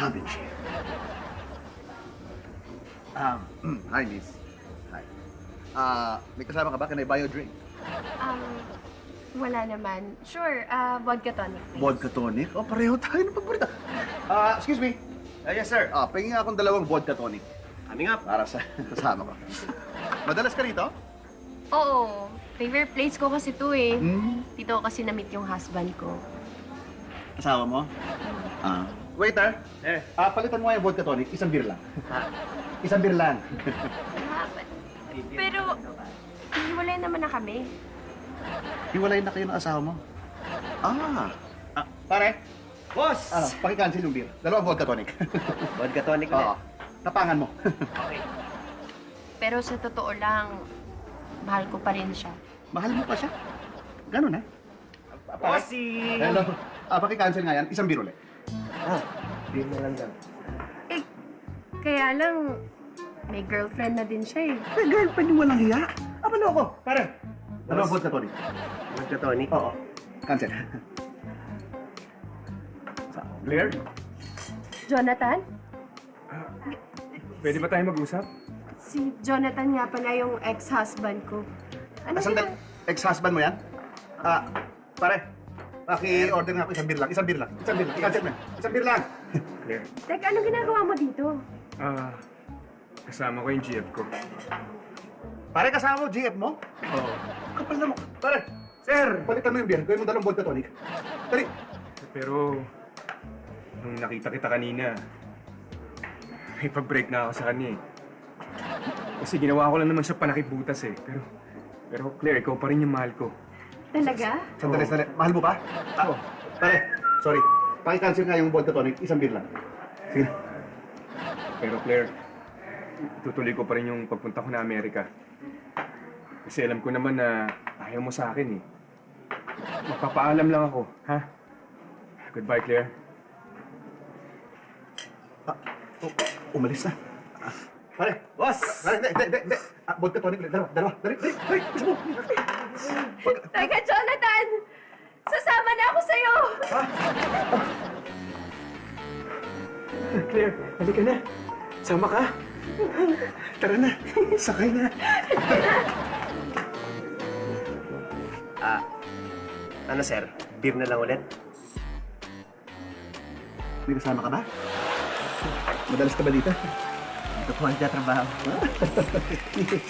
Savage. Hi, miss. Hi. May kasama ka ba? Can I buy you a drink? Wala naman. Sure, vodka tonic, please. Vodka tonic? Oh, pareho tayo ng paborito. Excuse me. Yes, sir. Pahingi nga akong dalawang vodka tonic. Kami nga. Para sa kasama ko. Madalas ka rito? Oo. Favorite place ko kasi to eh. Hmm? Dito ko kasi na-meet yung husband ko. Kasama mo? Waiter, Eh. palitan mo nga yung vodka tonic. Isang beer lang. Ha? Isang beer lang. Pero, hiwalay naman na kami. Hiwalay na kayo ng asawa mo. Pare, Boss! paki-cancel yung beer. Dalawang vodka tonic. Vodka tonic Oo. ulit. Tapangan mo. Okay. Pero sa totoo lang, mahal ko pa rin siya. Mahal mo pa siya? Ganun, eh? Bossy! Hello. Paki-cancel nga yan. Isang beer ulit. Beer na lang daw. Eh, kaya lang, may girlfriend na din siya eh. May girlfriend yung walang hiya. Ano ako? Pare, dalawang vodka tonic. Vodka tonic? Oo. Cancel. Claire? Jonathan? Pwede ba tayo mag-usap? Si Jonathan nga pala yung ex-husband ko. Ano Sandali. yun? Ex-husband mo yan? Pare, paki-order nga ako isang beer lang. Isang beer lang. Isang beer lang. Cancel mo yan. Isang beer lang. Claire, Teka, anong ginagawa mo dito? kasama ko yung GF ko. Pare, kasama mo, GF mo? Oo. Kapal na mo. Pare, sir, palitan mo yung beer. Gawin mo dalawang vodka tonic. Dali. Pero, nung nakita kita kanina, may pag-break na ako sa kanya eh. Kasi ginawa ko lang naman siya panakibutas eh. Pero Claire, ikaw pa rin yung mahal ko. Talaga? Sandali, sandali. Mahal mo ba? Oo. Pare, sorry. Paki-cancel nga yung vodka tonic. Isang beer lang. Sige. Pero Claire, tutuloy ko pa rin yung pagpunta ko na Amerika. Kasi alam ko naman na ayaw mo sa akin eh. Magpapaalam lang ako, ha? Goodbye, Claire. Umalis na. Pare, Boss! pare, hindi. Vodka tonic ulit. Dalawa. Dali. Isa mo. Teka, Jonathan! Sasama na ako sa'yo! Claire, halika na. Sama ka. Tara na. Sakay na. Ano, sir? Beer na lang ulit? May kasama ka ba? Madalas ka ba dito? Ito po ang trabaho. Yes.